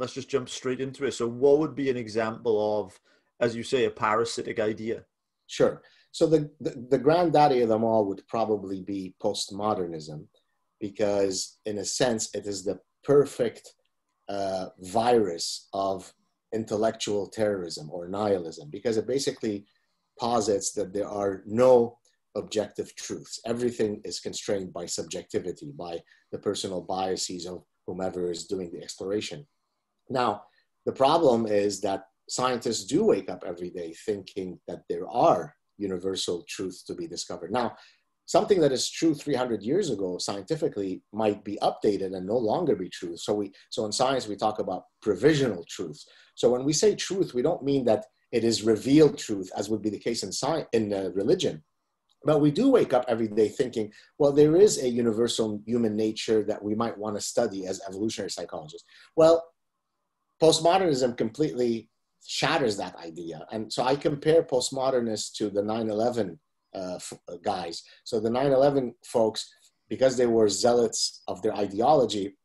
let's just jump straight into it. So what would be an example of, as you say, a parasitic idea? Sure. So the granddaddy of them all would probably be postmodernism, because in a sense, it is the perfect virus of intellectual terrorism or nihilism, because it basically posits that there are no objective truths. Everything is constrained by subjectivity, by the personal biases of whomever is doing the exploration. Now, the problem is that scientists do wake up every day thinking that there are universal truths to be discovered. Now, something that is true 300 years ago scientifically might be updated and no longer be true. So in science, we talk about provisional truths. So when we say truth, we don't mean that it is revealed truth, as would be the case in science, in religion. But we do wake up every day thinking, well, there is a universal human nature that we might want to study as evolutionary psychologists. Well, postmodernism completely shatters that idea. And so I compare postmodernists to the 9/11 guys. So the 9/11 folks, because they were zealots of their ideology,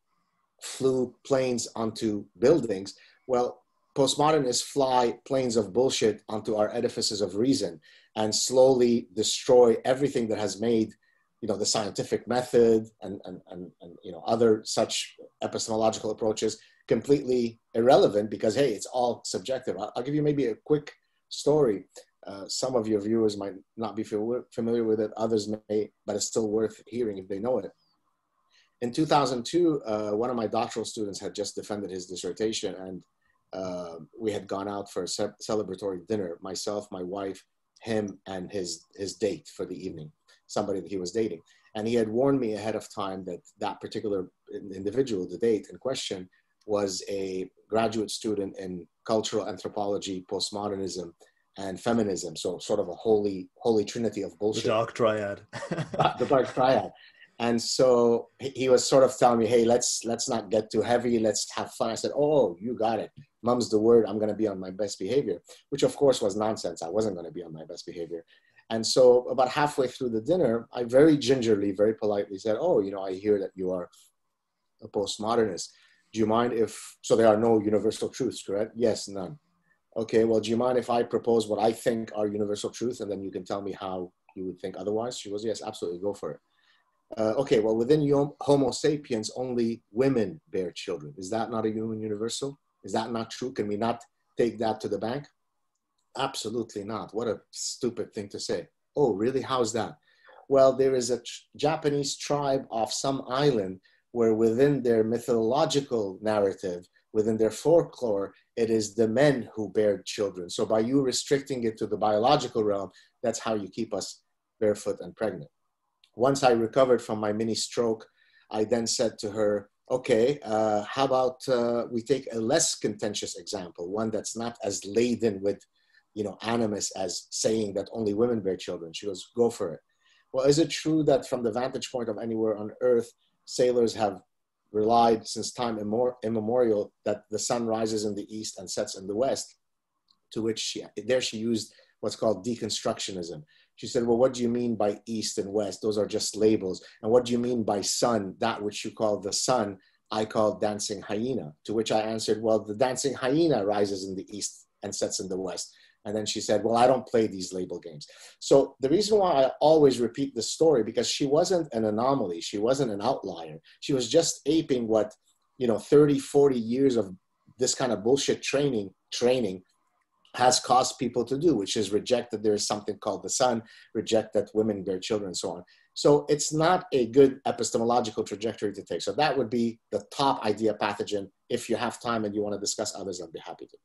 flew planes onto buildings. Well, postmodernists fly planes of bullshit onto our edifices of reason and slowly destroy everything that has made, the scientific method and other such epistemological approaches completely irrelevant, because, hey, it's all subjective. I'll give you maybe a quick story. Some of your viewers might not be familiar with it, others may, but it's still worth hearing if they know it. In 2002, one of my doctoral students had just defended his dissertation, and we had gone out for a celebratory dinner, myself, my wife, him, and his date for the evening, somebody that he was dating. And he had warned me ahead of time that that particular individual, the date in question, was a graduate student in cultural anthropology, postmodernism, and feminism. So sort of a holy trinity of bullshit. The dark triad. The dark triad. And so he was sort of telling me, hey, let's not get too heavy. Let's have fun. I said, oh, you got it. Mum's the word. I'm going to be on my best behavior, which of course was nonsense. I wasn't going to be on my best behavior. And so about halfway through the dinner, I very gingerly, very politely said, oh, I hear that you are a postmodernist. Do you mind so there are no universal truths, correct? Yes, none. Okay, well, do you mind if I propose what I think are universal truths, and then you can tell me how you would think otherwise? She goes, yes, absolutely, go for it. Okay, well, within Homo sapiens, only women bear children. Is that not a human universal? Is that not true? Can we not take that to the bank? Absolutely not. What a stupid thing to say. Oh, really? How's that? Well, there is a Japanese tribe off some island where within their mythological narrative, within their folklore, it is the men who bear children. So by you restricting it to the biological realm, that's how you keep us barefoot and pregnant. Once I recovered from my mini stroke, I then said to her, okay, how about we take a less contentious example, one that's not as laden with, animus as saying that only women bear children. She goes, go for it. Well, is it true that from the vantage point of anywhere on Earth, sailors have relied since time immemorial that the sun rises in the east and sets in the west? To which she used what's called deconstructionism. She said, well, what do you mean by east and west? Those are just labels. And what do you mean by sun? That which you call the sun, I call dancing hyena. To which I answered, well, the dancing hyena rises in the east and sets in the west. And then she said, well, I don't play these label games. So the reason why I always repeat this story, because she wasn't an anomaly. She wasn't an outlier. She was just aping what, 30, 40 years of this kind of bullshit training has caused people to do, which is reject that there is something called the sun, reject that women bear children, and so on. So it's not a good epistemological trajectory to take. So that would be the top idea pathogen. If you have time and you want to discuss others, I'd be happy to.